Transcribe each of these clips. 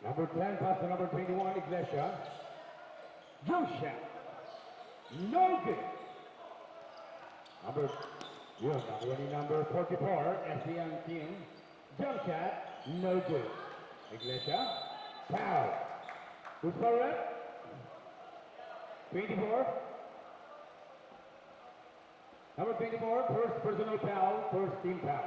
Number 10 pass to number 21, Iglesia. Jump shot. No good. Number 44, SCM team. Jump shot. No good. Iglesia. Foul. Who's for it? 24. Number 24, first personal foul, first team foul.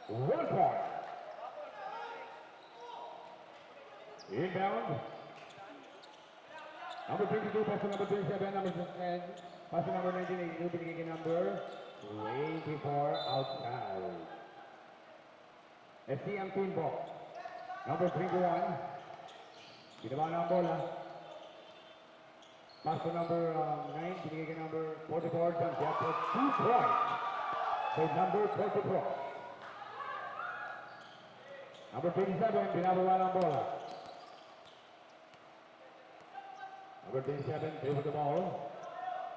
One point. Inbound. Number 22, pass to number 27, number 10, pass to number 19, binigay number 24, outside. SCM team ball. Number 21, ginawa na ang bola. Pass to number 9, binigay number 44, jump shot for 2 points. So number 44. Number 27, binabawa ng bola. Number 27, play with the ball.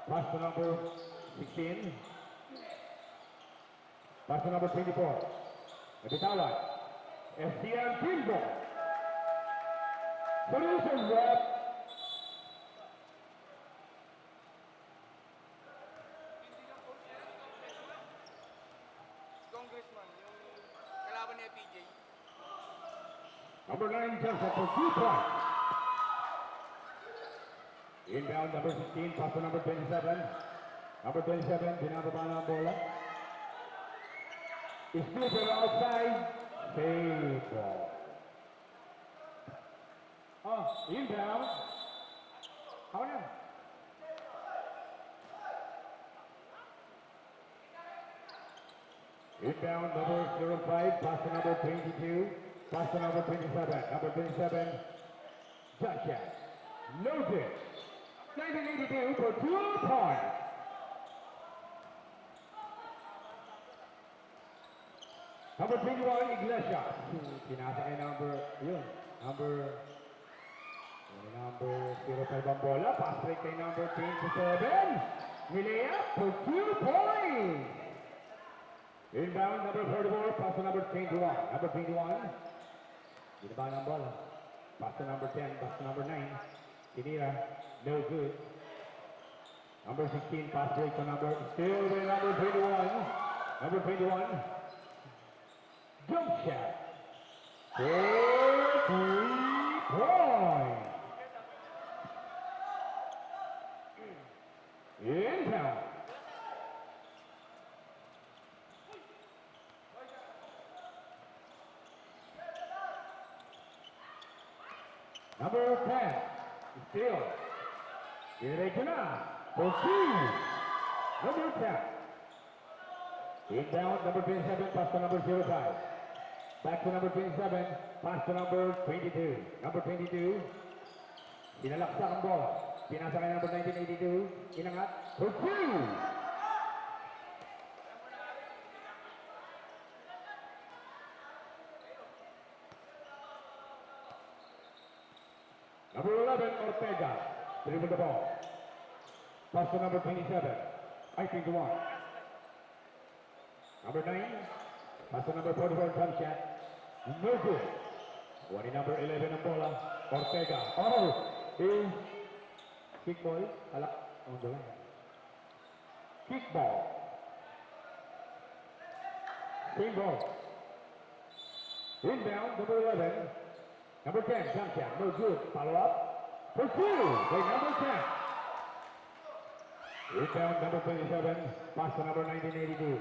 Pass to number 16. Pass to number 24. Nabitawan. SCM team ball. Solution rep. Congressman, yung kalaban ni PJ. Number 9 jumps up for 2 points. Inbound number 16, pass to number 27. Number 27, binababa na ang bola. Still outside. Save ball. Inbound. How now? Inbound number 05, pass to number 22. Pass to number 27. Number 27, jump shot. No good. 1982 for 2 points. Number 21, Iglesias. Pinasa kay number 05 ang bola. Pass break kay number 27. Milea for 2 points. Inbound number 44, pass to number 21. Number 21, ginaba ng bola. Pass to number 10, pass to number 9. Tinira, no good. Number 16, pass break to number, still with number 21. Number 21, jump shot. 4 points. Inbound. Number 10, still. Diretso na. For 2. Number 10. Inbound, number 27, pass to number 05. Back to number 27, pass to number 22. Number 22, pinalaksak ang bola. Pinasa kay number 1982, inangat. For 2. Number 11, Ortega, dribble the ball. Pass to number 27, I think the one. Number 9, pass to number 44, jump shot. No good. One number 11 ang bola, Ortega. Is kick ball, alak on the line. Kick ball. Spin ball. Inbound, number 11. Number 10, jump shot, no good. Follow up. For 2, by number 10. Rebound, number 27, pass to number 1982.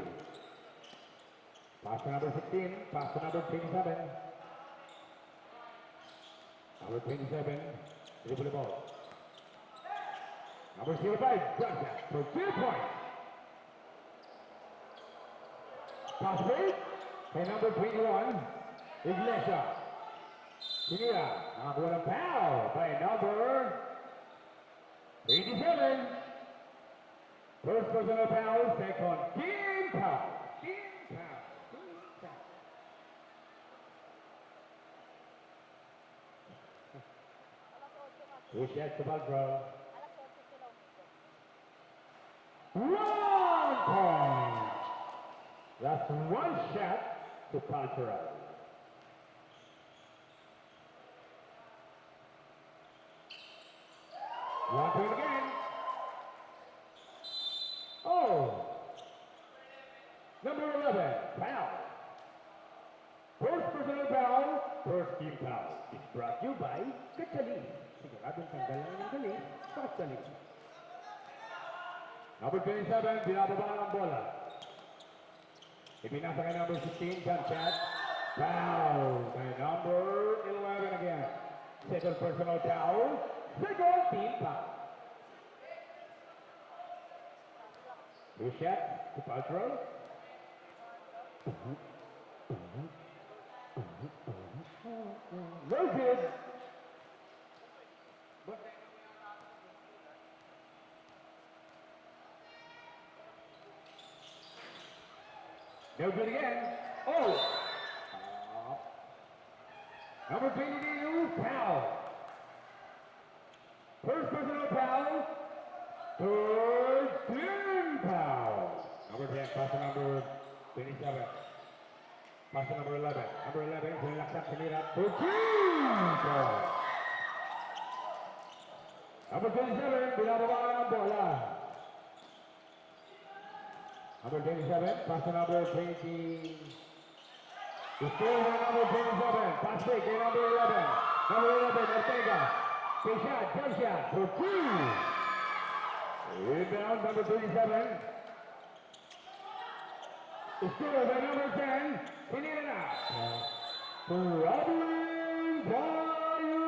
Pass to number 16, pass to number 27. Number 27, dribble the ball. Number 05, jump shot, for 2 points. Pass break, by number 21, Iglesia. Pinira, nakakuha ng foul by number 87. First personal foul, second team foul. Team foul. Team foul. Two shots to Paltrow. 1 point. That's one shot to Paltrow. One point again. Oh. Number 11, foul. First personal foul, first team foul. It's brought to you by Kachalis. Siguradong tanggalan ng galis, Kachalis. Number 27, binababa ng bola. Ipinasa kay number 16, jump shot. Foul by number 11 again. Second personal foul, second team foul. Two shots to Paltrow. No good. No good again. Oh! Number 22, foul. First personal foul. Third team foul. Number 10, pass to number 27. Pass to number 11. Number 11, sinilaksak, sinirap. For team foul. Number 27, binababa ng bola. Number 27, pass to number 20. The score by number 27, pass fake kay number 11. Number 11, Ortega. Big shot, jump shot, for two. Rebound, number 37. The score by number 10, Pineda. Robbery violation.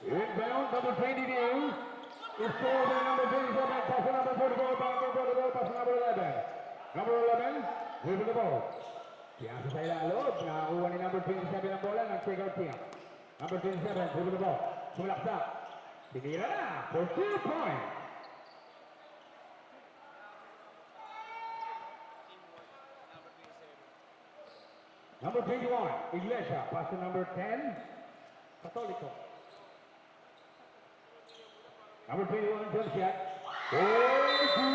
Inbound, number 22. The score by number 27, pass to number 44, pass to number 11. Number 11, moving the ball. Piyasa sa ilaloob, nakakuha ni number 27 ang bola, nag-take out siya. Number 27, moving the ball. Sumalaksak. Sinira na for 2 points. Number 21, Iglesia, pass to number 10, Catolico. Number 21, jump shot. For 3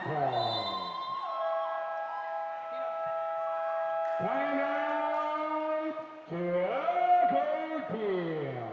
points. Time out to other team.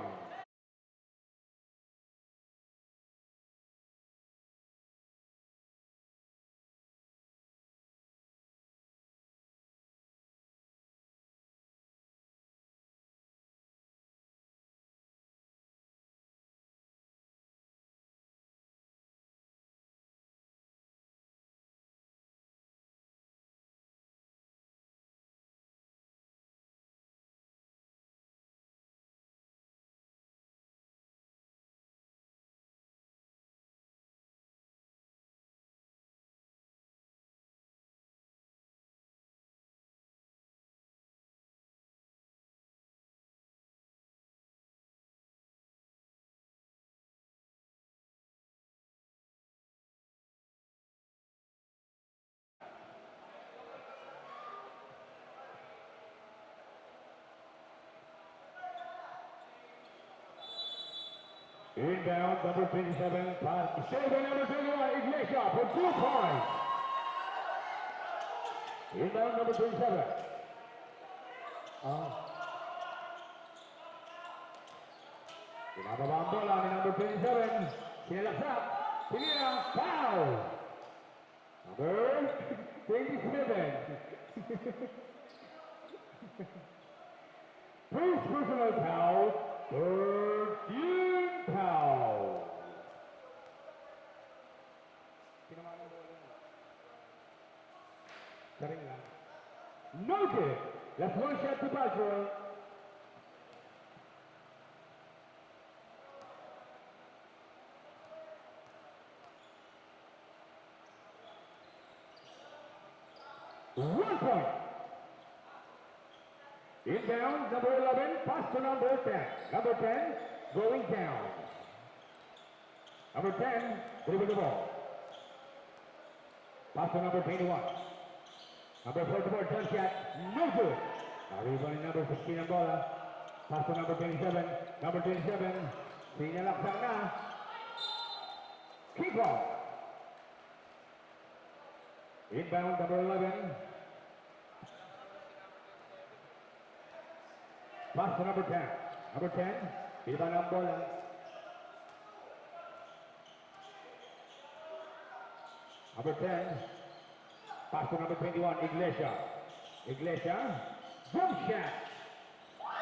Inbound, number 27, pass. Save by number 21, Iglesia for 2 points. Inbound, number 27. Binababa ang bola ni number 27. Sinilaksak. Sinira. Foul. Number 27. First personal foul. Third team foul. Noted. That's one shot to Paltrow. One point. Inbound, number 11, pass to number 10. Number 10, going down. Number 10, dribbling the ball. Pass to number 21. Number 44, jump shot, no good. Rebound number 16 ang bola. Pass to number 27. Number 27, sinalaksak na. Kick off. Inbound number 11. Pass to number 10. Number 10, inbound ang bola. Number 10, pass to number 21, Iglesia. Iglesia, jump shot.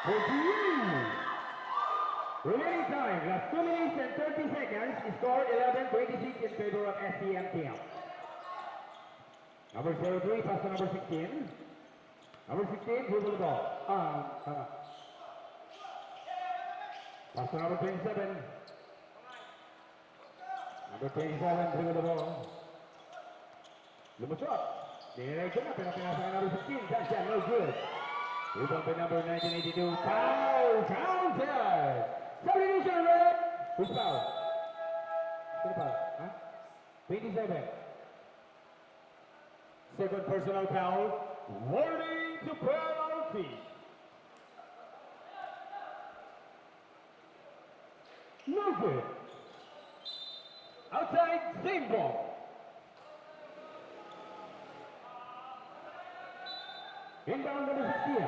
For you. Remaining time, last 2 minutes and 30 seconds. Score 11-26 in favor of SCM team. Number 03, pass to number 16. Number 16, dribble the ball. Pass to number 27. Number 27, dribble the ball. Lumusot. Diniregyo na, pinapinasa ka number 16. That's no good. Rebound by number 1982. Foul! Counted! Substitution red! Who's foul? Sino foul? Huh? 27. Second personal foul. Warning to penalty. No good. Outside, same ball. Inbound number 16.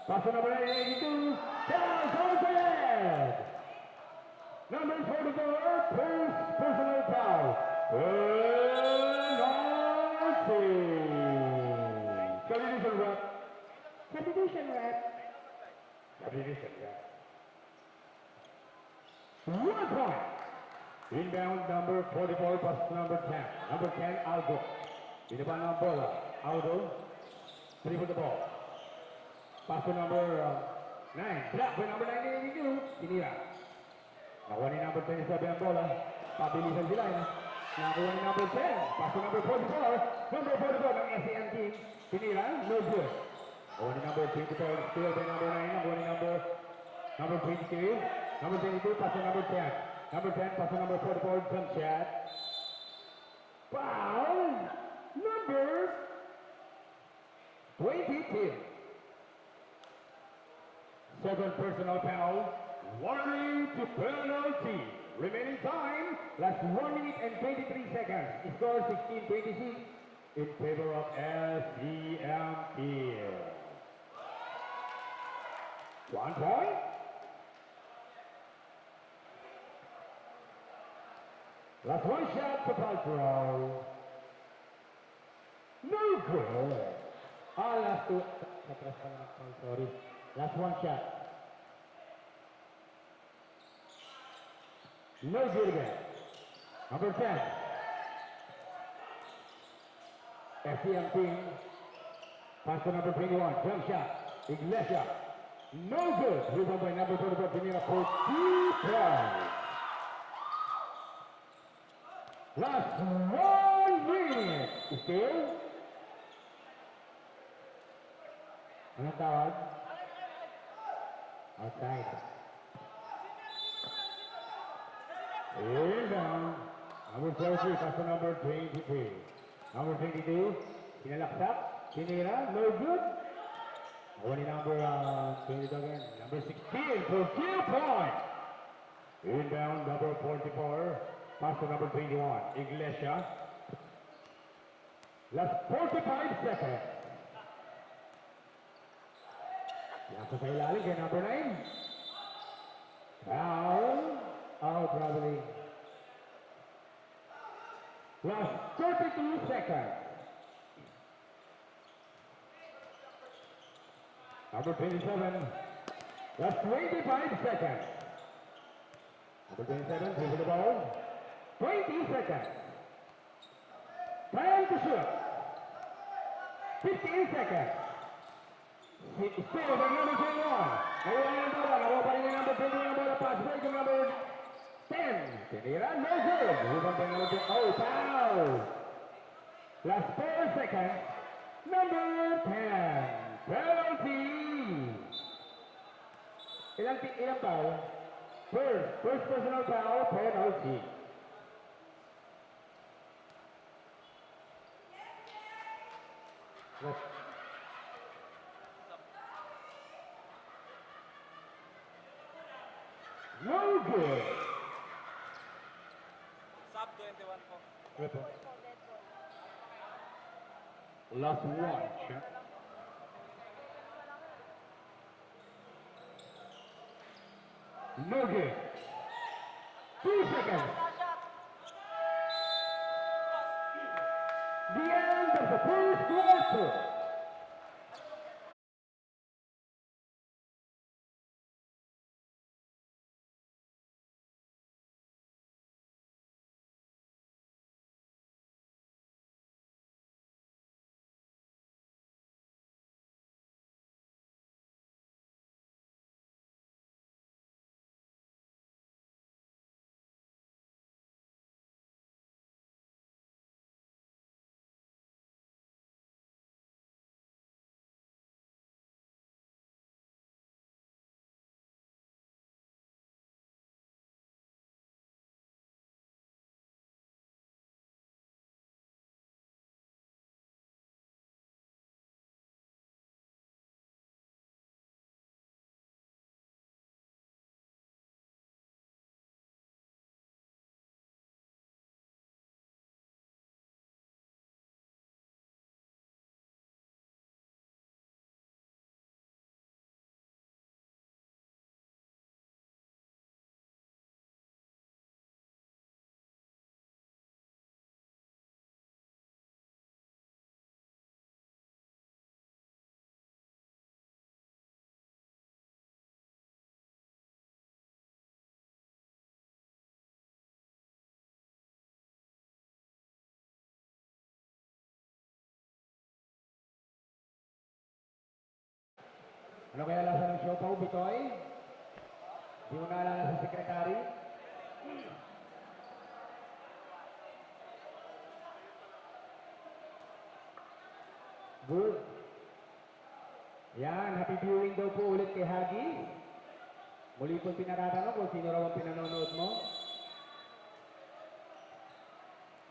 Pass to number 82. Foul counted. Number 44, first personal foul. Penalty. Substitution rep. Substitution rep. Substitution rep. 1 point. Inbound number 44, pass to number 10. Number 10, Aldo. Binaba ng bola. Aldo. Dribble the ball. Pass to number 9. Block by number 1982. Sinira. Nakuha ni number 27 ang bola. Pabilisan sila. Nakuha ni number 10. Pass to number 44. Number 44 ng SCM team. Sinira. No good. Nakuha ni number 24. Still by number 9. Nakuha ni number 22. Number 22. Pass to number 10. Number 10. Pass to number 44. Jump shot. Foul. Number 22. Second personal foul. Warning to penalty. Remaining time, last 1 minute and 23 seconds. Score 16-26 in favor of SCMP. 1 point. Last one shot to Paltrow. No good. Last two. Sorry. Last one shot. No good again. Number 10. SCM team. Pass to number 21. Jump shot. Iglesia. No good. Rebound by number 44. Pinira for 2 points. Last 1 minute. Still. Anong tawag? Outside. Inbound. Number 43, pass to number 23. Number 22, pinalaksak, pinira, no good. One number 22 again. Number 16 for 2 points. Inbound, number 44, pass to number 21, Iglesia. Last 45 seconds. Nasa sa ilalim kay number 9. Foul. Out probably. Last 32 seconds. Number 27. Last 25 seconds. Number 27, dribble the ball. 20 seconds. Time to shoot. 15 seconds. Still by number 21. Nakuha ng bola. Nakuha pa rin yung number 21 ang bola. Pass break yung number 10. Tinira. No good. Rebound by number 10. Oh, foul. Last 4 seconds. Number 10. Penalty. Ilang foul? First personal foul. Penalty. Yes. No good. Sub 21 po. Ripple. Last one, champ. No good. 2 seconds. The end of the first quarter. Ano kaya lasa ng siopaw, Bitoy? Di mo naalala sa sekretary? Good. Yan, happy viewing daw po ulit kay Hagi. Muli po pinaratanong kung sino raw ang pinanonood mo.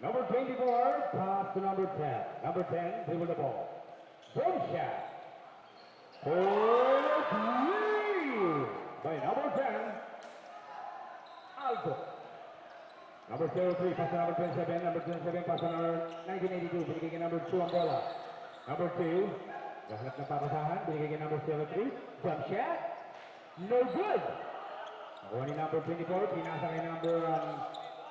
Number 24, pass to number 10. Number 10, dribble the ball. Boom shot. For three by number 10, Aldo. Number 03, pass to number 27. Number 27, pass to number 1982. Binigay kay number 2 ang bola. Number 2, gahanap ng papasahan. Binigay kay number 03. Jump shot. No good. Nakuha ni number 24. Pinasa kay number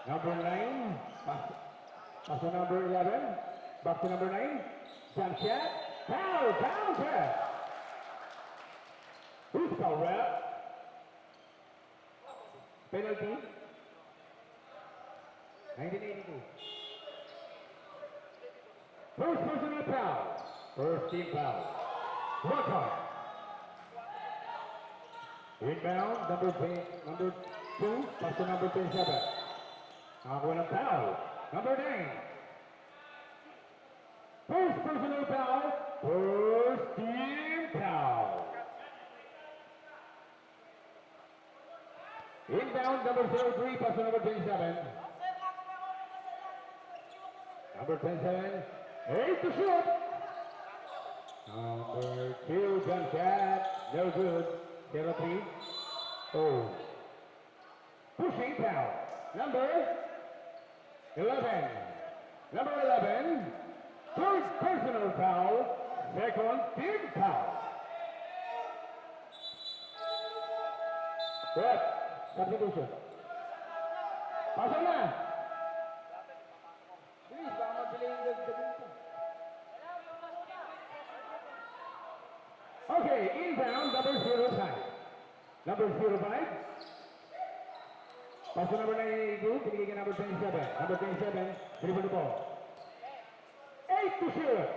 9. Pass to number 11. Back to number 9. Jump shot. Foul. Counter. Who's foul, ref? Penalty. 1982. First personal foul. First team foul. One card. Inbound, number 2, pass to number 27. Nakakuha ng foul. Number 9. First personal foul. First team foul. Inbound, number 03, pass to number 27. Number 27, 8 to shoot. Number 2, jump shot, no good. 03, oh. Pushing foul. Number 11. Number 11, third personal foul, second team foul. Good. Substitution. Pasok na. Bilis, baka mabili yung gagawin ko. Okay, inbound, number 05. Number 05. Pass to number 982, binigay kay number 27. Number 27, dribble the ball. 8 to shoot.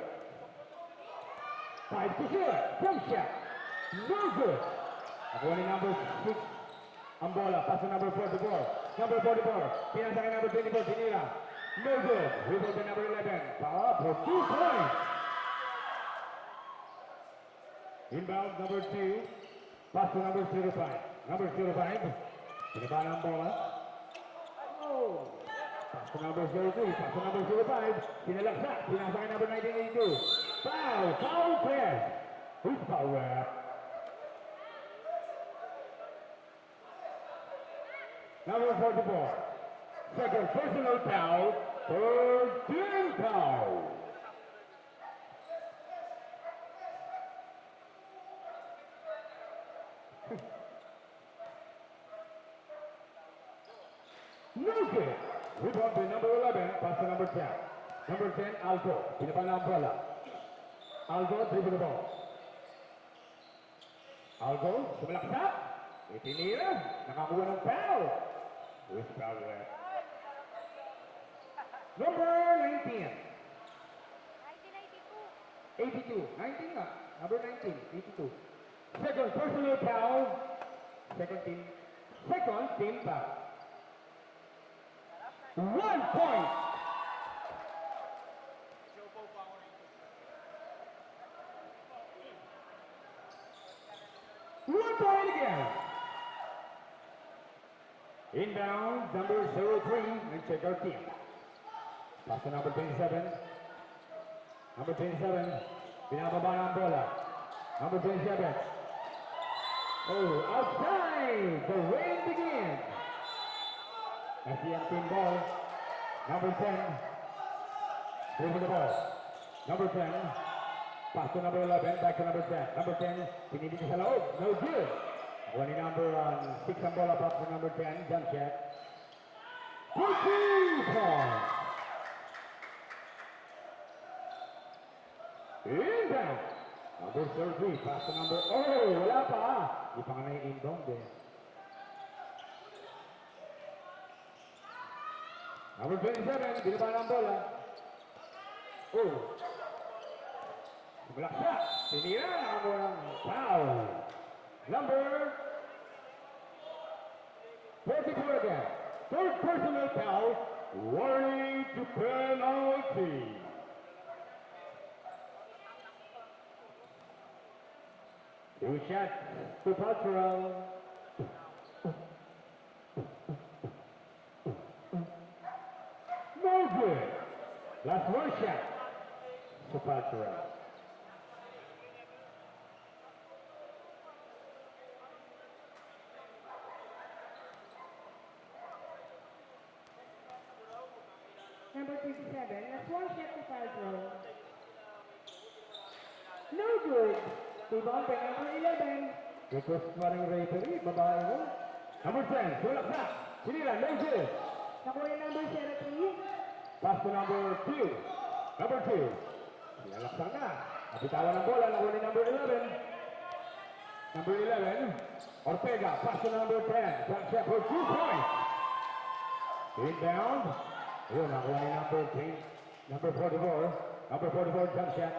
5 to shoot. Jump shot. No good. Nakuha ni number 6. Ang bola, pass to number 44. Number 44, pinasa kay number 24, tinira. No good. Rebound to number 11. Power for 2 points. Inbound, number 2. Pass to number 05. Number 05, pinaba ng bola. Oh. Pass to number 03. Pass to number 05. Pinalaksa. Pinasa kay number 1982. Foul 10. Who's foul ref? Number 44. Second personal foul for team foul. No good. Rebound by number 11, pass to number 10. Number 10, Aldo. Pinapan na ang bola. Aldo, dribble the ball. Aldo, sumalaksak. Itinira. Nakakuha ng foul. With foul ref. Number 19. 82. 19 nga. Number 19. 82. Second personal foul. Second team foul. 1 point. One point again. Inbound, number 03, and check our team. Pass to number 27. Number 27, binababa ng bola. Number 27. Oh, outside! The rain begins. SCM team ball. Number 10. Dribble the ball. Number 10. Pass to number 11. Back to number 10. Number 10. Pinili sa loob. No good. One number 6 ang bola. Pass to number 10. Jump shot. 14 points. Inbound. Number 33. Pass to number... Oh, wala pa. Di pa nga na yung inbound eh. Number 27, binaba ng bola. Oh. Sumalaksak. Tinira ang bola. Foul. Number 44 again. Third personal foul. Warning to penalty. Two shots to Patrol. No good. Last one shot. Supatra. Number 57, last one shot to Supatra. No good. Rebound by number 11. Request pa rin referee. Babae mo. Number 10. Sulaksak. Sinira. No good. Nakuha yung number 03. Pass to number 2. Number 2. Sinalaksak na. Napitawan ng bola. Nakuha ni number 11. Number 11. Ortega. Pass to number 10. Jump shot for 2 points. Inbound. Yun. Nakuha ni number 3. Number 44. Number 44. Jump shot.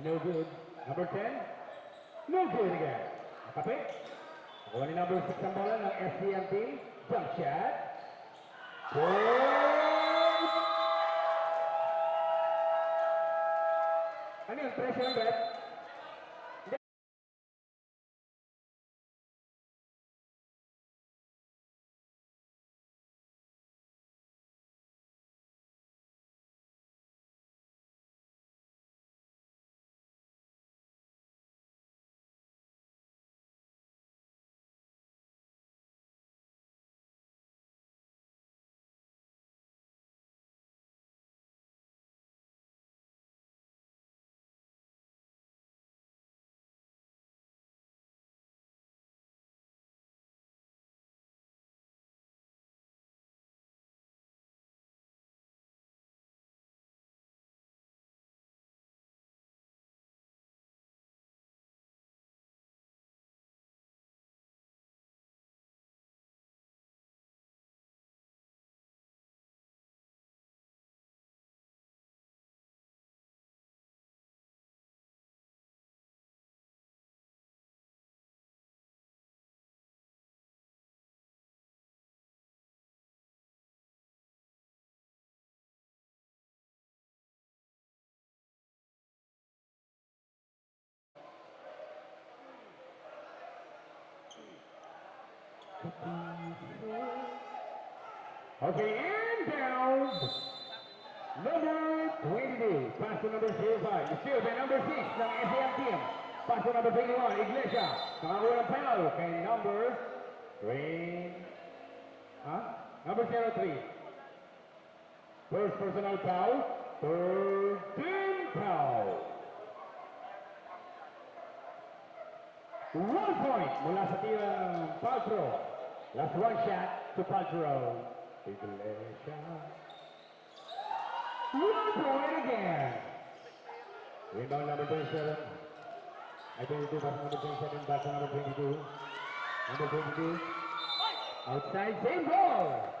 No good. Number 10. No good again. Nakapit. Nakuha ni number 6 ang bola ng SCM team. Jump shot. Ano yung pressure ng bet? Okay, and down. Number 22, pass to number 05. Still by number 6 ng SAM team. Pass to number 21, Iglesia. Nakakuha ng foul kay number 03. First personal foul, 13 foul. 1 point mula sa team ng Paltro. Last one shot to Paltro. Iglesia. 1 point again. Rebound number 27. I 22 pass number 27 back to number 22. Number 22. Outside, same ball.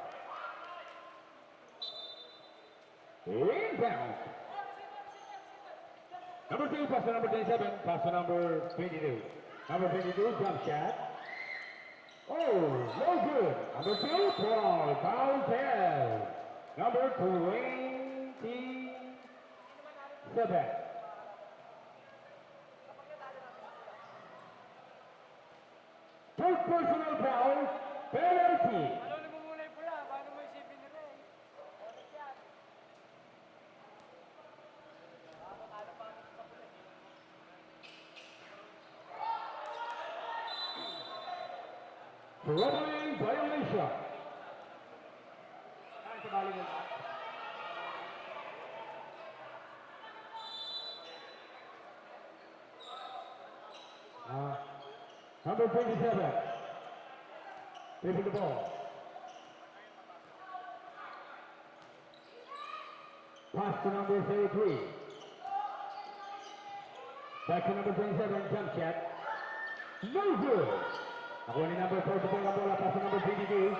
Inbound. Number 2 pass to number 27. Pass to number 22. Number 22 jump shot. Oh, no good. Number 2 foul. Foul 10. Number 27. First personal foul, penalty. Ano namumulay po yan? Paano mo isipin nila eh? Troubling violation. Sa volleyball. Number 27. Taking the ball. Pass to number 33. Back to number 27, jump shot. No good. Ako ni number 44 ang bola, pass to number 22.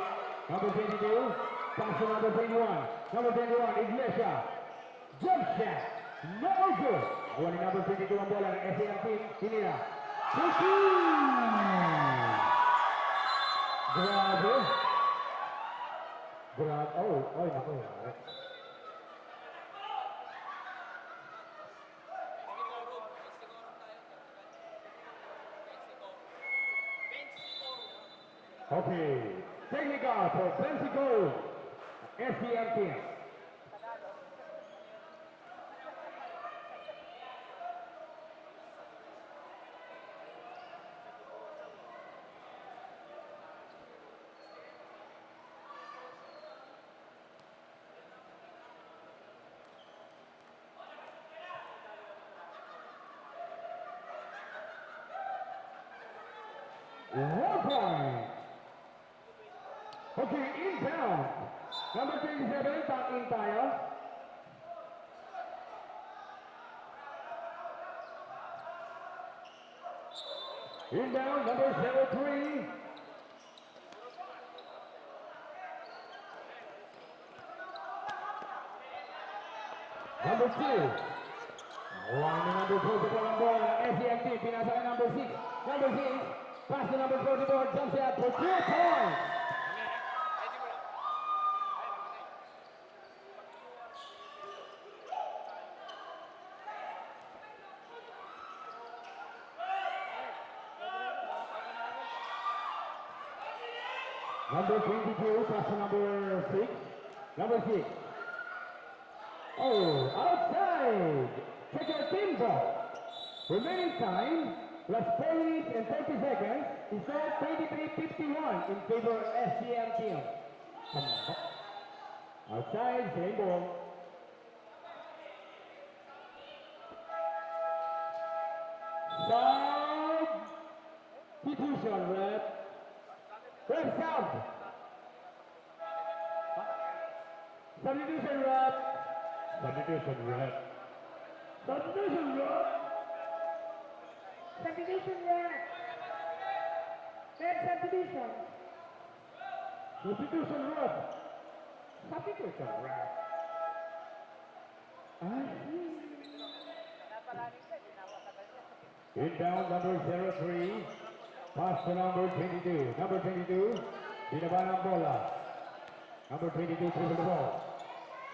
Number 22, pass to number 21. Number 21, Iglesia. Jump shot. No good. Ako ni number 22 ang bola ng SAM team. Sinira. Grabe. Grabe. Oh, oy, naku. Okay. Technical for Mexico. SCM team. One point. Okay, inbound. Number 27, back in tayo. Inbound, number 03. Number 2. One number 4 sa palang bola ng SCM team. Pinasa ka number 6. Number 6. Pass to number 44. Jump shot for 2 points. Number 22, pass to number 6. Number 6. Oh, outside. Check your team ball. Remaining time, plus 4 minutes and 30 seconds, is now 23-51 in favor of SCM team. Outside, same ball. Substitution, rep. Rep sub. Substitution, rep. Substitution, rep. Substitution, rep. Substitution rep. Red substitution. Substitution, rep. Substitution, rep. Inbound number 03. Pass to number 22. Number 22, binaba ng bola. Number 22, through the ball.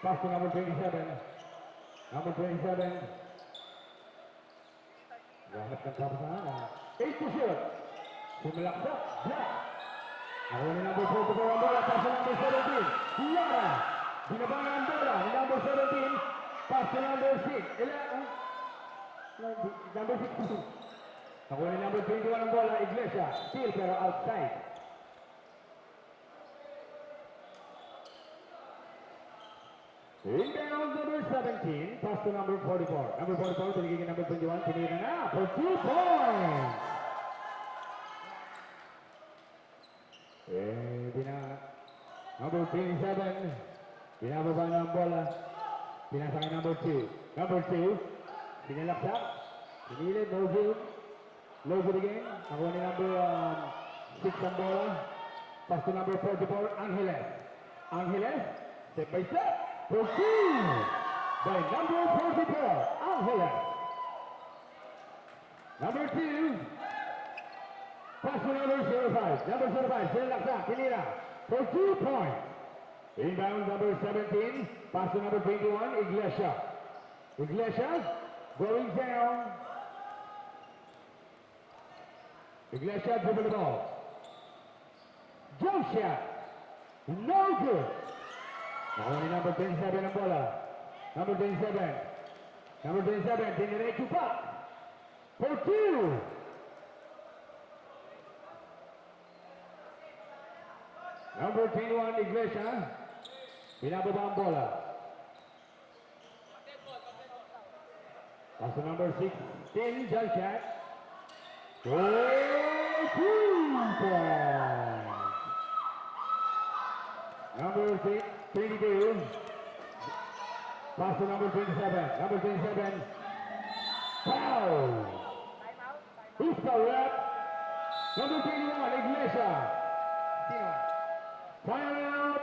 Pass to number 27. Number 27. Gamit ng kapasahan. 8 to shoot. Sumalaksak. Block. Ako ni number 44 ang bola. Pass to number 17. Yara. Binaba na ang bola ni number 17. Pass to number 6. Number 16. Nakuha ni number 21 ang bola. Iglesia. Still pero outside. Inbound number 17. Pass to number 44. Number 44. Pinigigin number 21. Pinira na for 2 points. Number 27. Pinababa na ang bola. Pinasa kay number 2. Number 2. Pinalaksak. Pinilid. No good. No good again. Nakuha ni number 6 ang bola. Pass to number 44. Angeles. Angeles. Step by step. For 2. By number 44. Angeles. Number 2. Pass to number 05. Number 05. Pinalaksak. Pinira. For 2 points. Inbound number 17. Pass to number 21. Iglesia. Iglesia going down. Iglesia dribble the ball. Jump shot. No good. Nakuha ni number 27 ang bola. Number 27. Number 27. Diniretso pa. For 2. Number 21, Iglesia. Pinababa ang bola. Pass to number 16, jump shot. For 2 points. Number 22. Pass to number 27. Number 27. Foul. Who's foul up? Number 21, Iglesia. Sino? Timeout,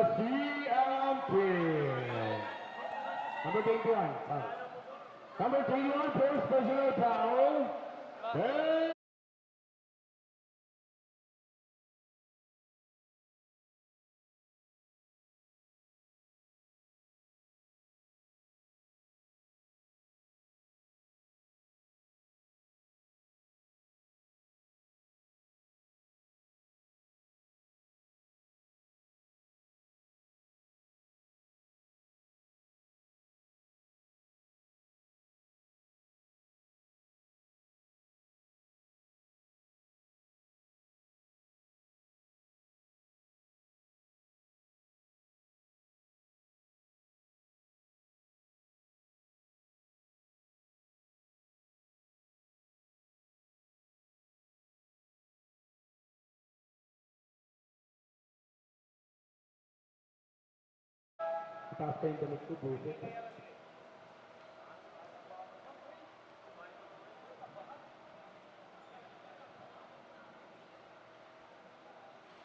SCMP. Number 21. Number 21, first personal foul. Taas pa yung damit ko, buset.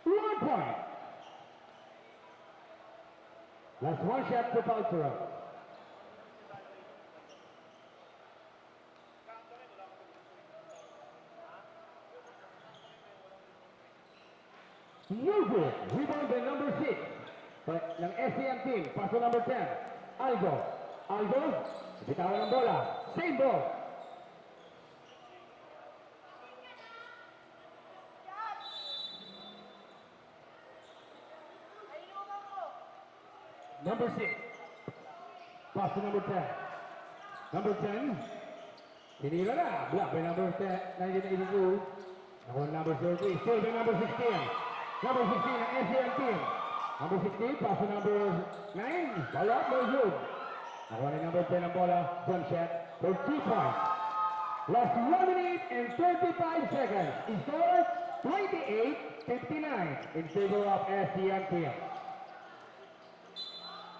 One point. That's one shot to Paltero. No good. Rebound by number 6. Ng SCM team, paso number 10, Aldo. Aldo, bitawan ng bola. Same ball. Number 6, pass to number 10. Number 10, hinila na. Block by number 10, 1982. Nakuha number 30, still by number 16. Number 16 ng SCM team. Number 16, pass to number 9. Ball up, no good. Nakuha ni number 10 ang bola. Jump shot for 2 points. Last 1 minute and 35 seconds. Score 28-59 in favor of SCM team.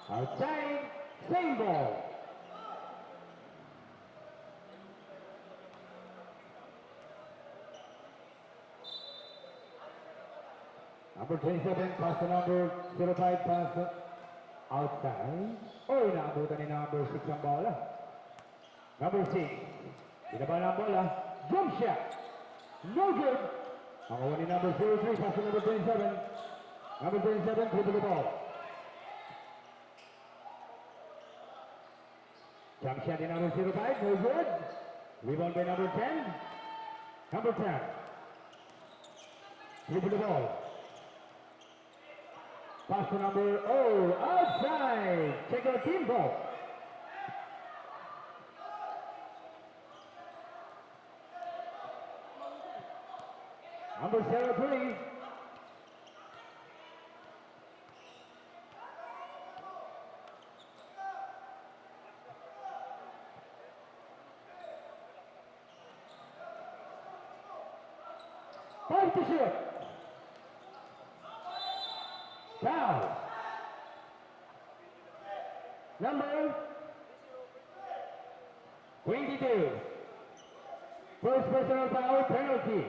Outside, same ball. Number 27, pass to number 05, pass outside. Oh, inaabutan ni number 6 ang bola. Number 6, binaba na ang bola. Jump shot. No good. Nakuha ni number 03, pass to number 27. Number 27, dribble the ball. Jump shot ni number 05, no good. Rebound by number 10. Number 10. Dribble the ball. Pass to number O, outside. Check your team ball. Number 03. Five to shoot. Foul. Number 22. First personal foul penalty.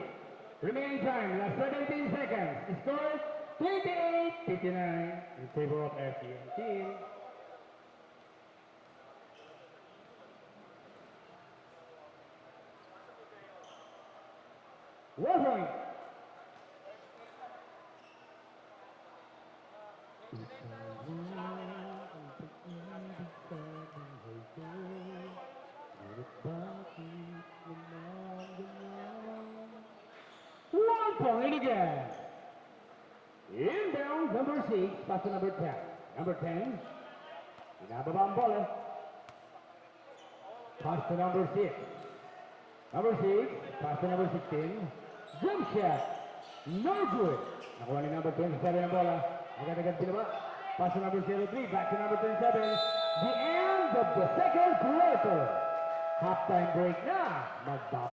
Remaining time, last 17 seconds. Score 28-59 in favor of FDM team. 1 point. One point again. Inbound, number 6, pass to number 10. Number 10, inababa ang bola. Pass to number 6. Number 6, pass to number 16. Jump shot, no good. Nakuha ni number 27 ang bola. Agad-agad pinaba. Pass to number 03, back to number 27. The end of the second quarter. Halftime break na. Magdap.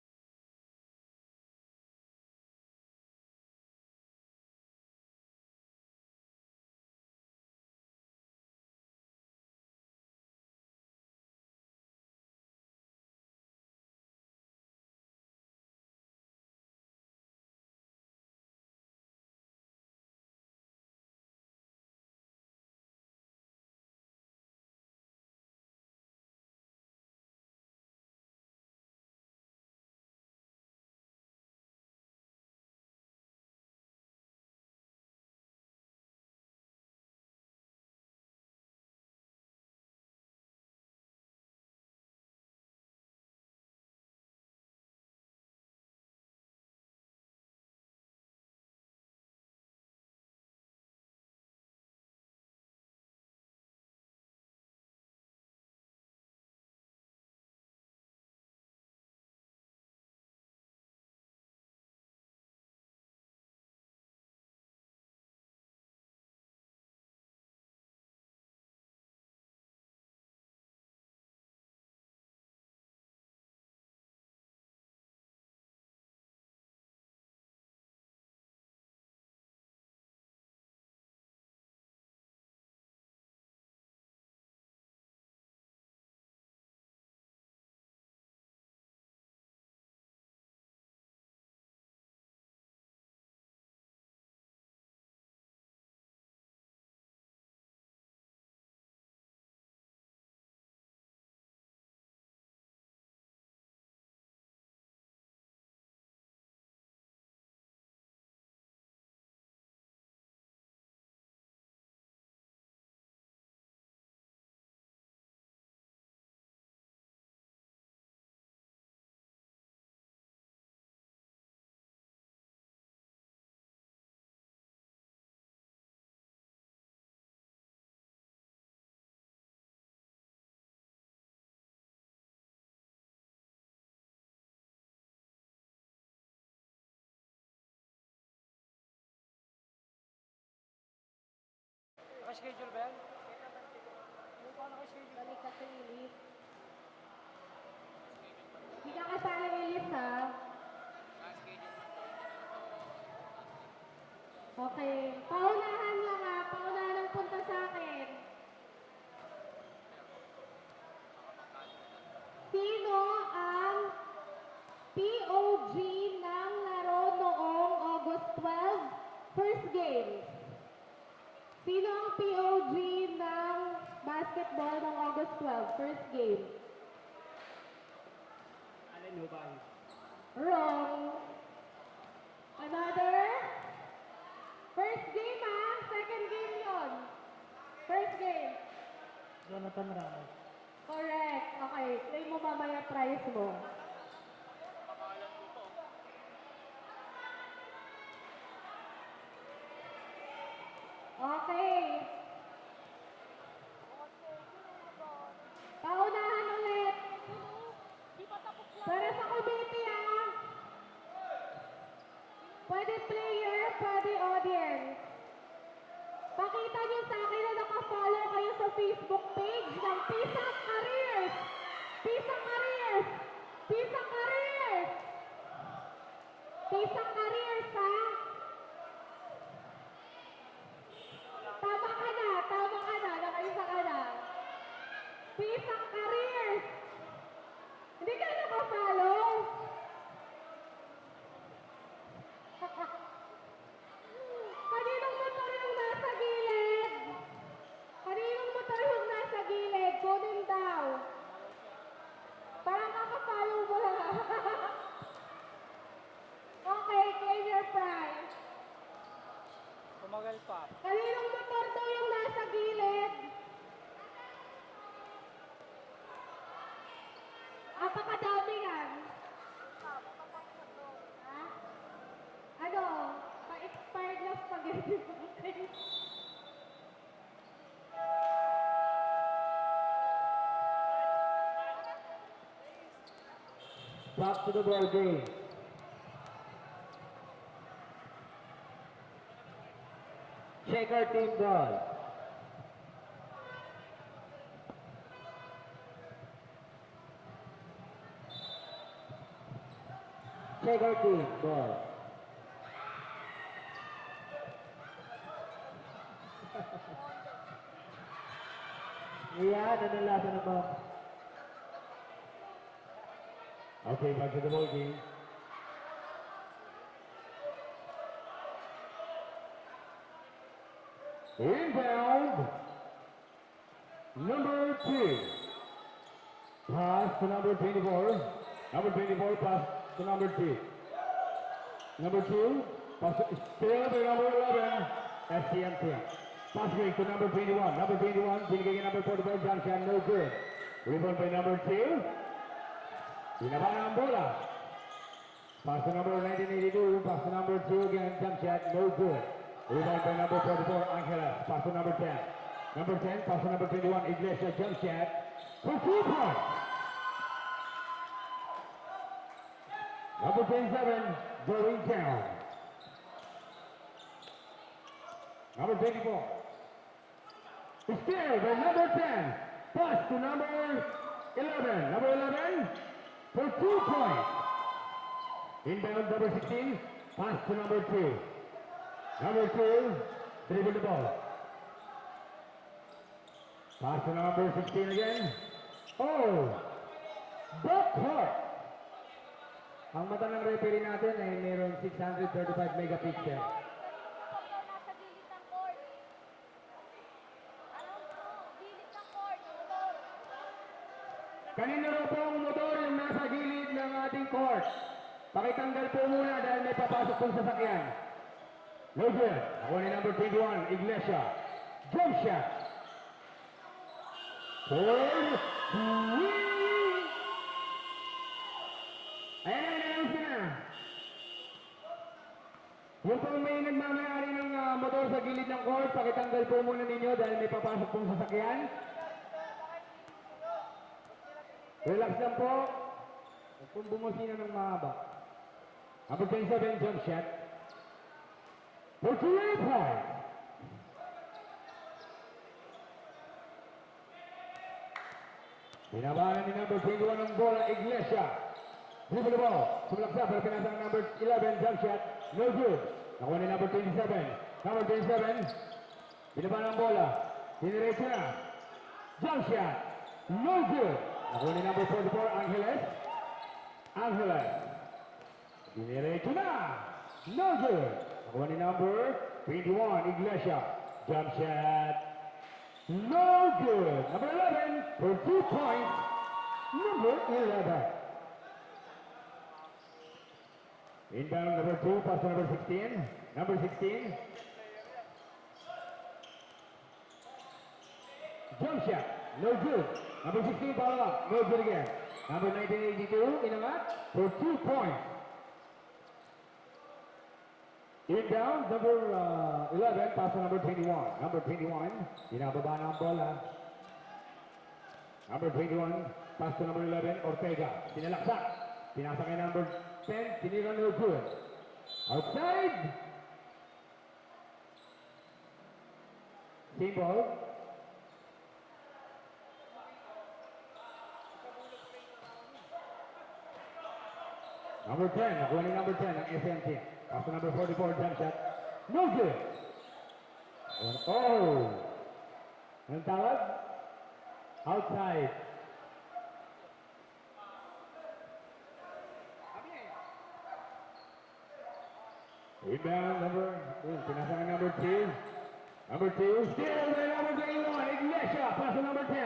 Naka-schedule ba yan? Ano ba naka-schedule? Balik ka sa release. Hindi ka kasali release, ha? Okay. Paunahan lang, ha? Paunahan ang punta sa akin. Sino ang POG ng laro noong August 12? First game. Sino ang POG ng basketball ng August 12? First game. Alin mo ba? Wrong. Another? First game, ha? Second game yon. First game. Jonathan Ramos. Correct. Okay. Claim mo mamaya prize mo. Okay. Paunahan ulit. Di pa tapos yan. Para sa committee ah. Pwede player, pwede audience. Pakita niyo sa akin na nakafollow kayo sa Facebook page ng Pisang Careers. Pisang Careers. Pisang Careers. Pisang Careers ha. Tama ka na, nakaisa ka na. Pisang Careers. Hindi ka nakafollow. Kaninong motor yung nasa gilid? Kaninong motor yung nasa gilid? Kunin daw. Parang kakafollow mo lang. Okay, claim your prize. Tumagal pa. Kaninong motor daw yung nasa gilid? Apakadami yan. Ha? Ano? Pa-expired na spaghetti. Back to the ball game. Check our team ball. Check our team ball. Yan, nanalasa na ba? Okay, back to the ball game. Inbound. Number 2. Pass to number 24. Number 24 pass to number 2. Number 2. Pass still to number 11. STM team. Pass break to number 21. Number 21. Binigay kay number 44. Junction. No good. Rebound by number 2. Binaba na ang bola. Pass to number 1982. Pass to number 2 again. Jump shot. No good. Rebound by number 44, Angeles. Pass to number 10. Number 10, pass to number 21, Iglesias. Jump shot. For 2 points. Number 27, going down. Number 24. Still by number 10. Pass to number 11. Number 11 for 2 points. Inbound number 16. Pass to number 2. Number 2, dribble the ball. Pass to number 16 again. Oh! Backcourt! Ang mata ng referee natin ay mayroon 635 megapixel. Motor nasa gilid ng court. Alonso, gilid ng court. Motor. Kanina raw po ang motor yung nasa gilid ng ating court. Pakitanggal po muna dahil may papasok pong sasakyan. No good. Ako ni number 21, Iglesia. Jump shot. 4, 3. Ayan, announce na. Yung pong may nagmamayari ng motor sa gilid ng court, pakitanggal po muna ninyo dahil may papasok pong sasakyan. Relax lang po. Huwag pong bumusina ng mahaba. Number 27, jump shot. For 2 points. Binabahan ni number 21 ng bola, Iglesia. Dribble the ball. Sumulaksa pero pinasa ng number 11, jump shot. No good. Nakuha ni number 27. Number 27. Binabahan ng bola. Diniretso na. Jump shot. No good. Nakuha ni number 44, Angeles. Angeles. Diniretso na. No good. Nakuha ni number 21, Iglesia. Jump shot. No good. Number 11 for 2 points. Number 11. Inbound number 2, pass to number 16. Number 16. Jump shot. No good. Number 16, follow up. No good again. Number 1982, inamat for 2 points. Inbound number 11. 11, pass to number 21. Number 21, binababa na ang bola. Number 21, pass to number 11, Ortega. Sinalaksak. Pinasa kay number 10, tinira no good. Outside. Team ball. Number 10, nakuha ni number 10 ang SMT. Pass to number 44, jump shot. No good. Oh. Anong tawag? Outside. Rebound number, pinasa ng number 2. Number 2, still by number 21, Iglesia, pass to number 10.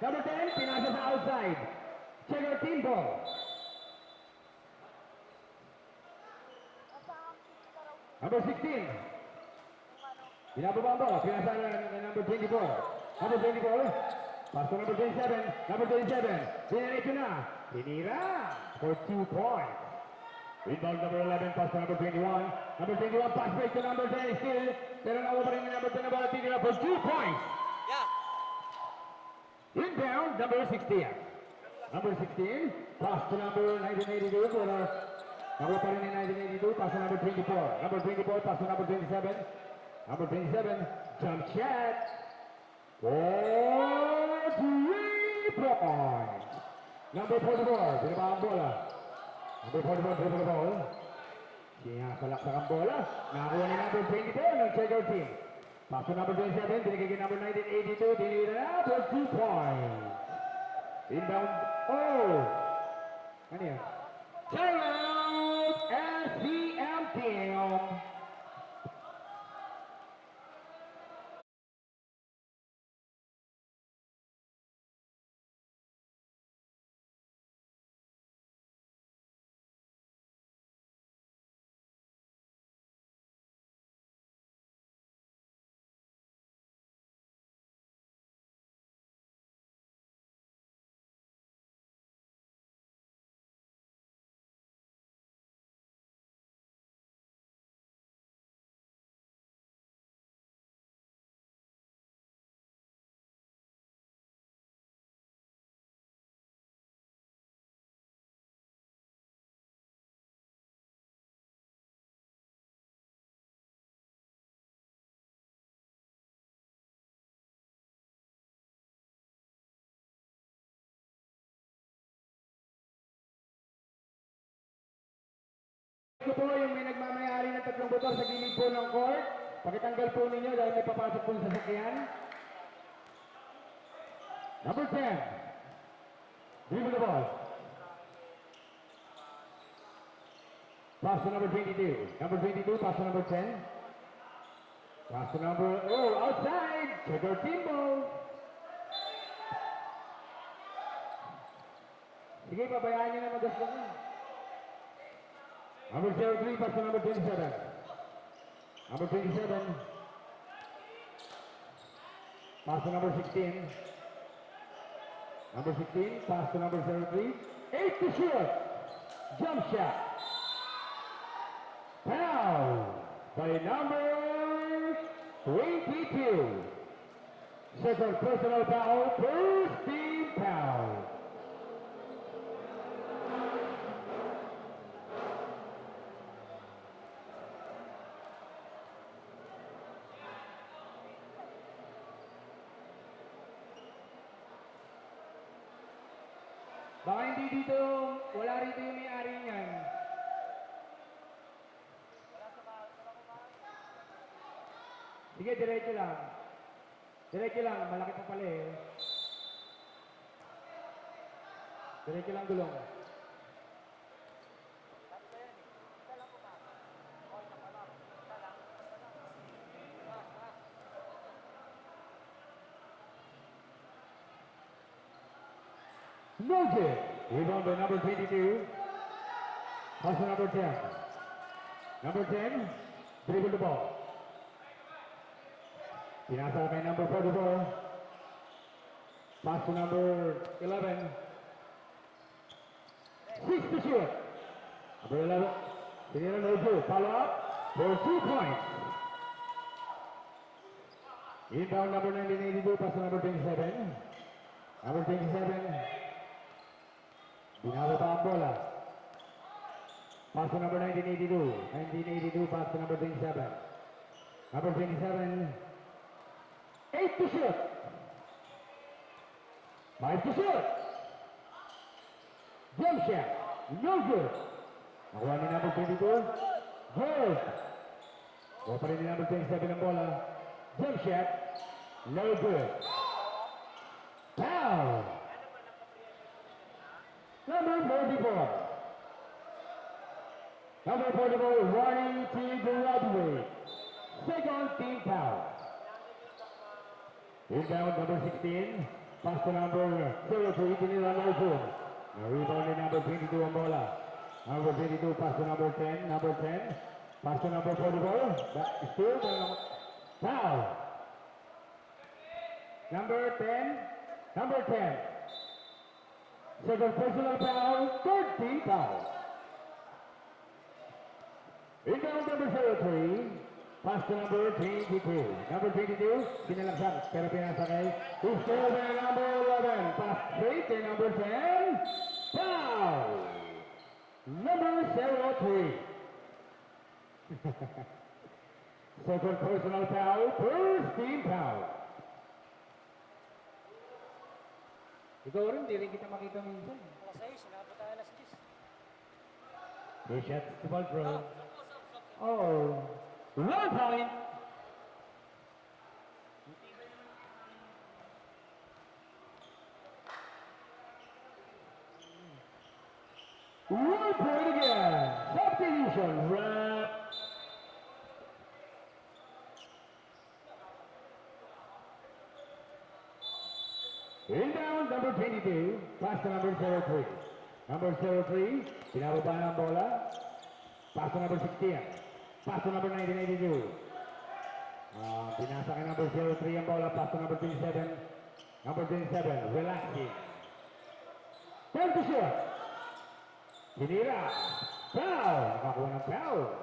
Number 10, pinasa sa outside. Check our team ball. Number 16. Binababa ang bola, pinasa ng number 24. Number 24, pass to number 27. Number 27, diniretso na. Tinira for 2 points. Rebound number 11, pass to number 21. Number 21, pass break to number 10 still. Pero nakuha pa rin ng number 10 na bola, tinira for 2 points. Yeah. Inbound, number 16. Number 16, pass to number 1982. Number pa rin ni 1982, pass to number 24. Number 24, pass to number 27. Number 27, jump shot. For 3 points. Number 44, binaba ang bola. Number 44, dribble the ball. Sinasalaksak ang bola. Nakakuha ni number 24 ng check out team. Pass to number 27, binigay kay number 1982, tinira na for 2 points. Inbound, oh! Ano yan? Timeout SCM team. Ito po yung may nagmamayari ng 3 motor sa gilid po ng court. Pakitanggal po ninyo dahil may papasok po sa sasakyan. Number 10. Dribble the ball. Pass to number 22. Number 22, pass to number 10. Pass to number, oh, outside. Check our team ball. Sige, pabayaan nyo na magastos na. Number 03, pass to number 27. Number 27. Pass to number 16. Number 16, pass to number 03. 8 to shoot. Jump shot. Foul by number 22. Second personal foul, first team foul. Baka hindi dito, wala rito yung may-ari niyan. Sige, diretso lang. Diretso lang, malaki pa pala eh. Diretso lang gulong. No good. Rebound by number 22. Pass to number 10. Number 10, dribble the ball. Pinasa kay number 44. Pass to number 11. 6 to shoot. Number 11. Tinira no good. Follow up for 2 points. Inbound number 1982, pass to number 27. Number 27. Binawi pa ang bola. Pass to number 1982. 1982, pass to number 27. Number 27. 8 to shoot. 5 to shoot. Jump shot. No good. Nakuha ni number 22. Good. Kuha pa rin ni number 27 ang bola. Jump shot. No good. Foul. Number 44. Number 44, running to graduate. Second team foul. Inbound number 16. Pass to number 03, Pinila Lozon. Rebound ni number 22 ang bola. Number 22, pass to number 10. Number 10, pass to number 44. That is still foul. Number 10. Number 10. Second personal foul, third team foul. Inbound number 03, pass to number 22. Number 22, pinalagsak, pero pinasakay. Who's over number 11, pass straight to number 10, foul. Number 03. Second personal foul, first team foul. Ikaw rin, di rin kita makita minsan. Alas 6, sinabot tayo alas 10. Two shots to Baltro. Oh, 1 point. One point again. Substitution. Wrap. Inbound number 22. Pass to number 03. Number 03. Pinababa ng bola. Pass to number 16. Pass to number 1982. Pinasa kay number 03 ang bola. Pass to number 27. Number 27. Relaxing. Time to shoot. Sinira. Foul. Nakakuha ng foul.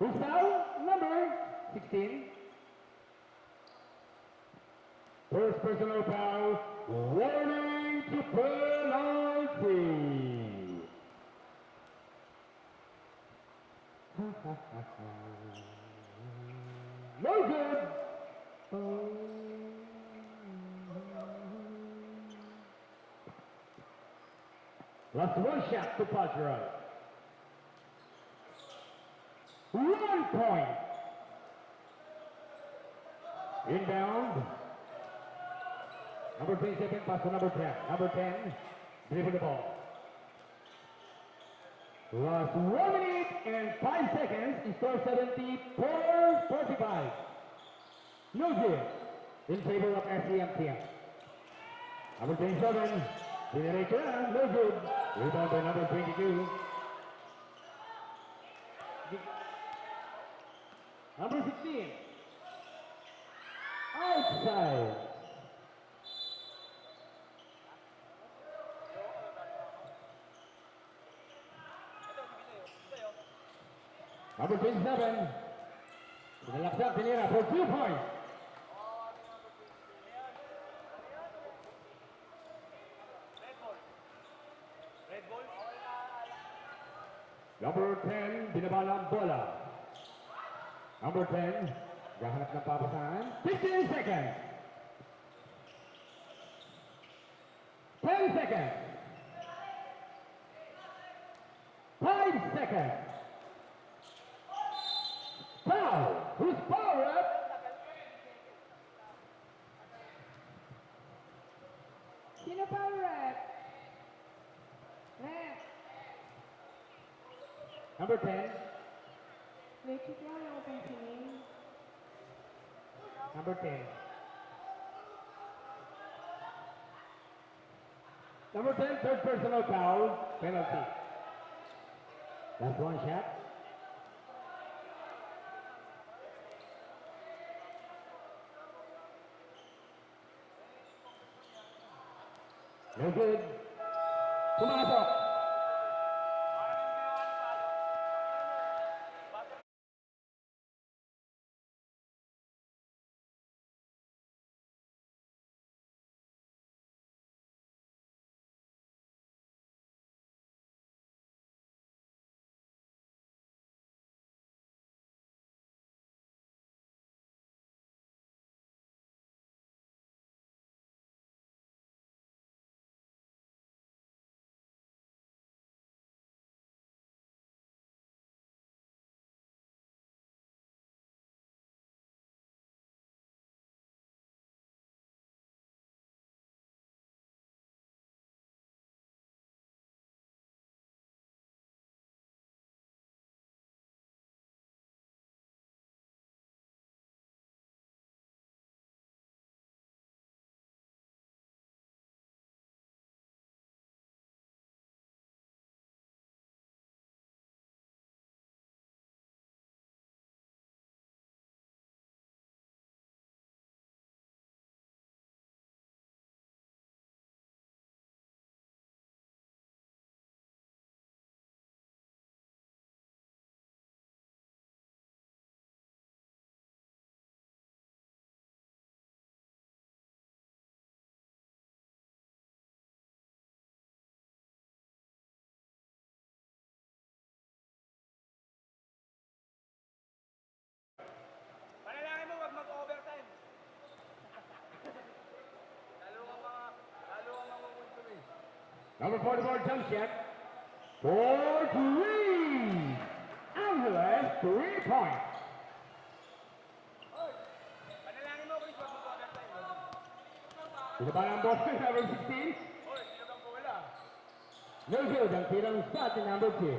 Who's foul? Number 16. First personal foul. Warning to penalty. No good. Last one shot to Pajero. 1 point. Inbound. Number 27, pass to number 10. Number 10, dribble the ball. Last 1 minute and 5 seconds. Score 74-45. No good. In favor of SCMTM. Number 27, generator, no good. Rebound by number 22. Number 16. Outside. Number 27. Pinalaksak, tinira for 2 points. Number 10, binabala ang bola. Number 10, gahanap ng papasahan. 15 seconds. 10 seconds. 5 seconds. Foul. Who's foul up? Sino foul rep? Rep. Number 10. May check lang yung open singing. Number 10. Number 10, third personal foul, penalty. That's one shot. No good. Pumasok. Number 44, jump shot. For three. Angeles, 3 points. Panalangin mo, Chris, wag mo ko agad tayo. Binabayan ang boss number 16. Hoy, sino bang wala? No good ang tirang spot in number 2.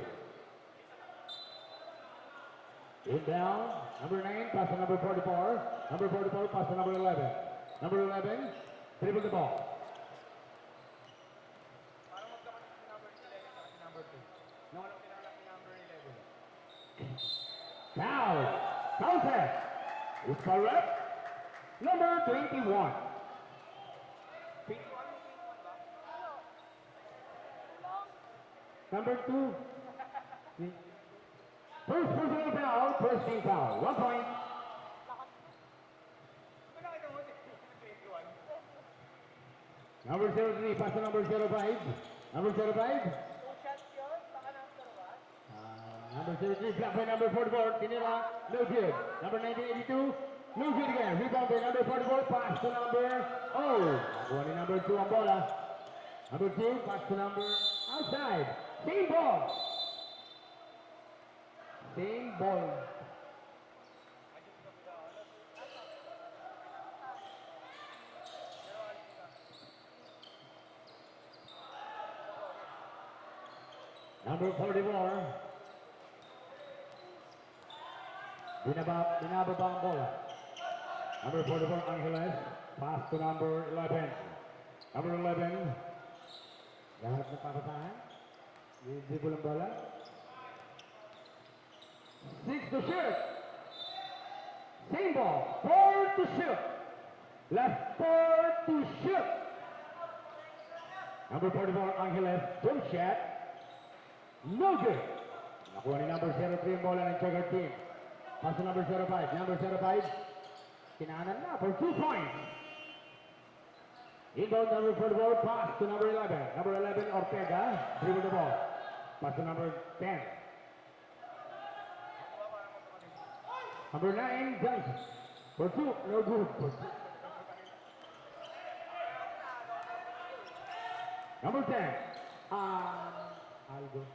Inbound, number 9, pass to number 44. Number 44, pass to number 11. Number 11, dribble the ball. Parang magkapatid si number 11 at si number 2. Nung alam kinala si number 11. Foul. Contest. It's correct. Number 21. 21 ba? Number 2. First personal foul, first team foul. 1 point. Ano nakita mo si 21? Number 03, pass to number 05. Number 05. 2 shots yun, baka number 1. Number 03, blocked by number 44. Tinira, no good. Number 1982, no good again. Rebound by number 44, pass to number, nakuha ni number 2 ang bola. Number 2, pass to number, outside. Same ball. Same ball. Number 44. Binababa ang bola. Number 44, Angeles. Pass to number 11. Number 11. Lahat ng papasahan. Dribble ang bola. 6 to shoot. Same ball. 4 to shoot. Left 4 to shoot. Number 44, Angeles. Jump shot. No good. Nakuha ni number 03 ang bola ng Checker team. Pass to number 05. Number 05. Kinahanan na for 2 points. Inbound number 44. Pass to number 11. Number 11, Ortega. Dribble the ball. Pass to number 10. Number 9, Johnson. For 2. No good. For 2. Number 10. Algo.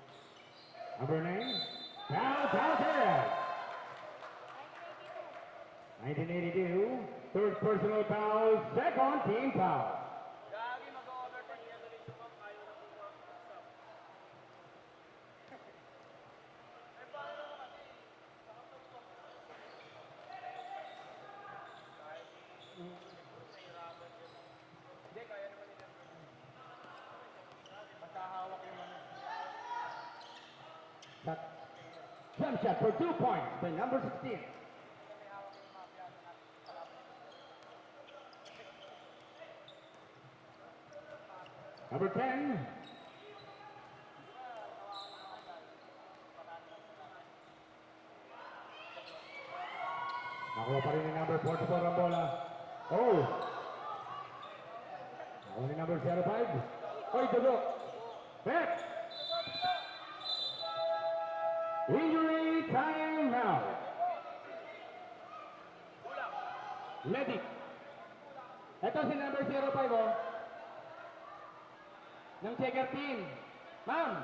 Number 9. Counted. 1982. Third personal foul. Second team foul. Gagi, mag-overtime yan ulit yung mga ayaw na po stop. Eh, paano naman kasi? Hindi, kaya naman nila. Pagkahawak yung ano. Shot. Jump shot for 2 points by number 16. Number 10. Nakuha pa rin ni number 44 ang bola. Nakuha ni number 05. Dugo. Back. Injury time now. Medic. Ito si number 05 ng Checker team. Ma'am,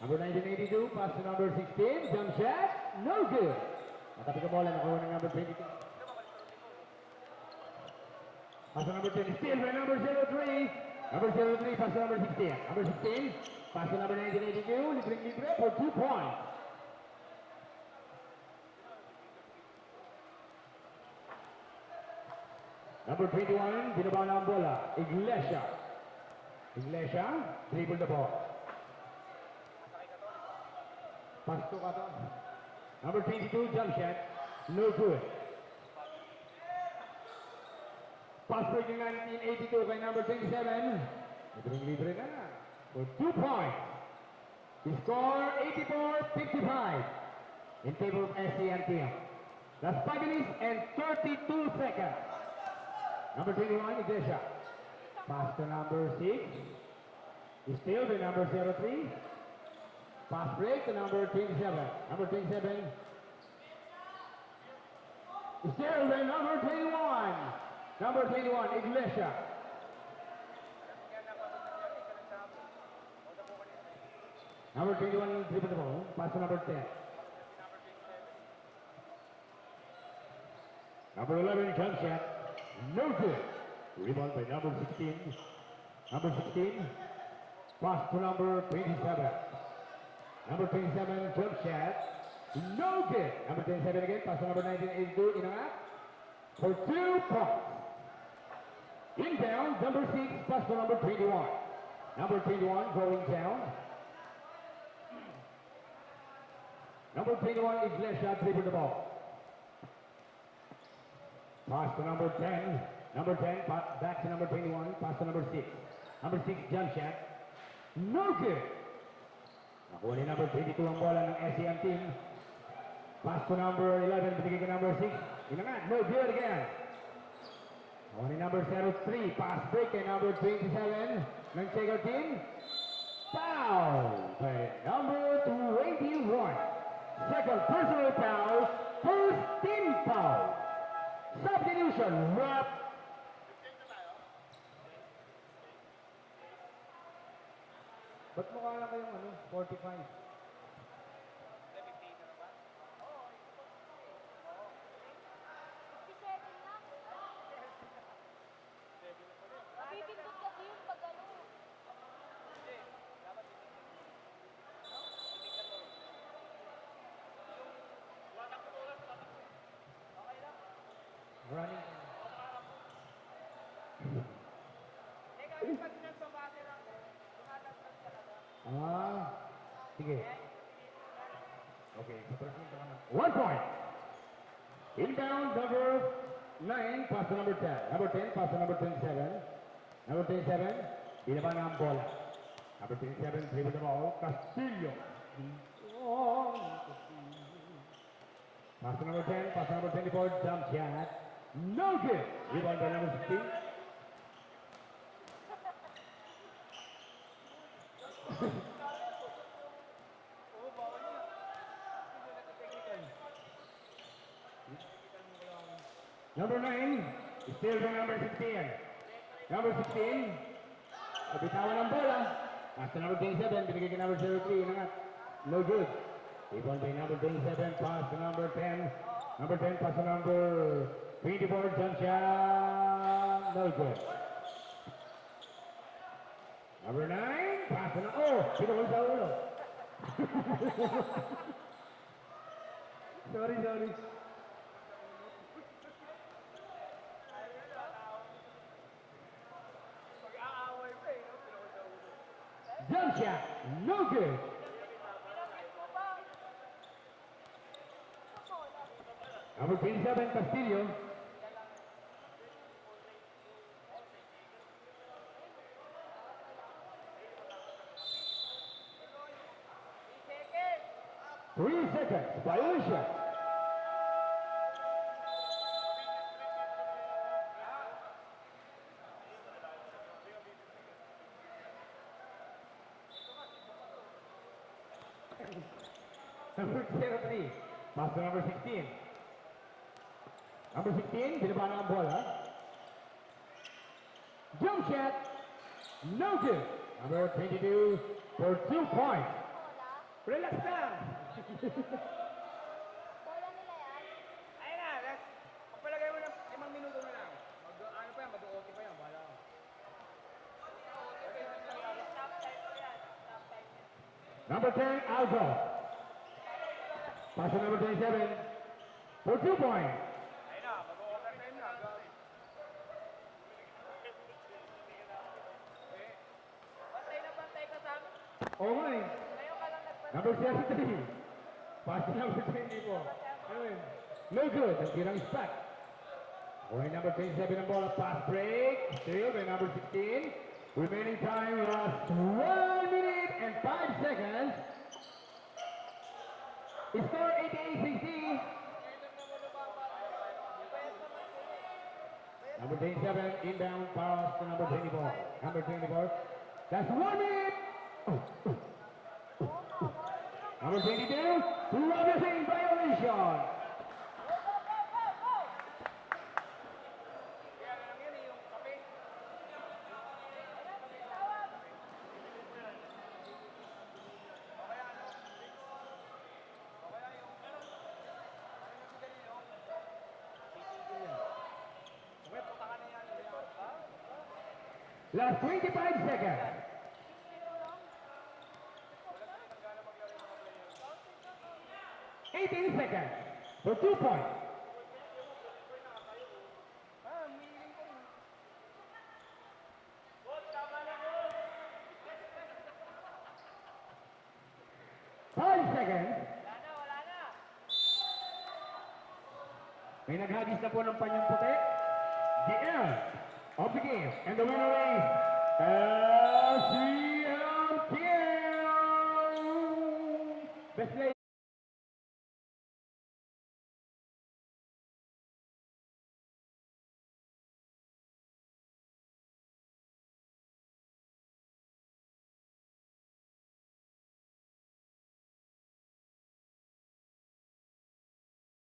Number 1982, pass to number 16, jump shot, no good. Natapik ang bola, nakuha ng number 22. Pass to number 10, steal by number 03. Number 03, pass to number 16. Number 16, pass to number 1982, libre for 2 points. Number 21, binaba na ang bola, Iglesia. Iglesia, dribble the ball. Pass to Kato. Number 22, jump shot, no good. Pass break ng 1982 kay number 27. Libre na for 2 points. The score 84-55 in favor of SCNTM. That's 5 minutes and 32 seconds. Number 21, Iglesia. Pass to number 6. Still the number 03. Pass break to number 27. Number 27. Still the number 21. Number 21, Iglesia. Number 21, dribble the ball. Pass to number 10. Number 11, jump shot. No good. Rebound by number 16. Number 16. Pass to number 27. Number 27, jump shot. No good. Number 27 again. Pass to number 1982. In and out. For 2 points. Inbound, number 6, pass to number 21. Number 21 going down. Number 21, Iglesia, dribble the ball. Pass to number 10. Number 10, back to number 21, pass to number 6. Number 6, jump shot. No good. Nakuha ni number 22 ang bola ng SCM team. Pass to number 11, binigay kay number 6. Inangat, no good again. Nakuha ni number 03, pass break kay number 27 ng Checker team. Foul by number 21. Second personal foul, first team foul. Substitution, rep. Ba't mukha lang kayong 45? Pipindot kasi yung pag ano. Running. Teka, yung pag nagpabate lang ko, tumatagtag talaga. Sige. Okay, patrasin ka naman. 1 point. Inbound number 9, pass to number 10. Number 10, pass to number 27. Number 27, binaba na ang bola. Number 27, dribble the ball. Castillo. Pass to number 10, pass to number 24, jump shot. No good. Rebound by number 16. Number 9, still by number 16. Number 16, nabitawan ang bola. Pass to number 27, binigay kay number 03. Inangat. No good. Rebound by number 27, pass to number 10. Number 10, pass to number 24, jump shot. No good. Number 9, pass to pinakul sa ulo. Sorry. Mag-aaway pa eh, no? Pinakul sa ulo. Jump shot. No good. Number 27, Castillo. Second! 3 seconds. Violation. Number 03. Pass to number 16. Number 16, binaba na ang bola. Jump shot. No good. Number 22 for 2 points. Relax lang. Ayun na, let's, pagpalagay mo ng 5 minuto na lang. Ano pa yan, mag-OT pa yan, bahala ka. Number 10, Aldo. Pass to number 27 for 2 points. Ayun na, mag-overtime na. Bantay ka sa amin. Oo nga eh. Ngayon ka lang nagpapalagay. Number 73. Pass to number 24. Ayun. No good. Ang tirang is back. Only number 27 ang bola. Pass break. Still by number 16. Remaining time was 1 minute and 5 seconds. Score 88-60. Number 27 inbound pass to number 24. Number 24. That's 1 minute. Number 22. Robinson violation. Kaya lang yan eh, yung kape. Last 25 seconds. 18 seconds for 2 points. Miling ko rin. 5 seconds. Wala na. May naghagis na po ng panyang puti. The end of the game. And the winner is LCM Team. Best player.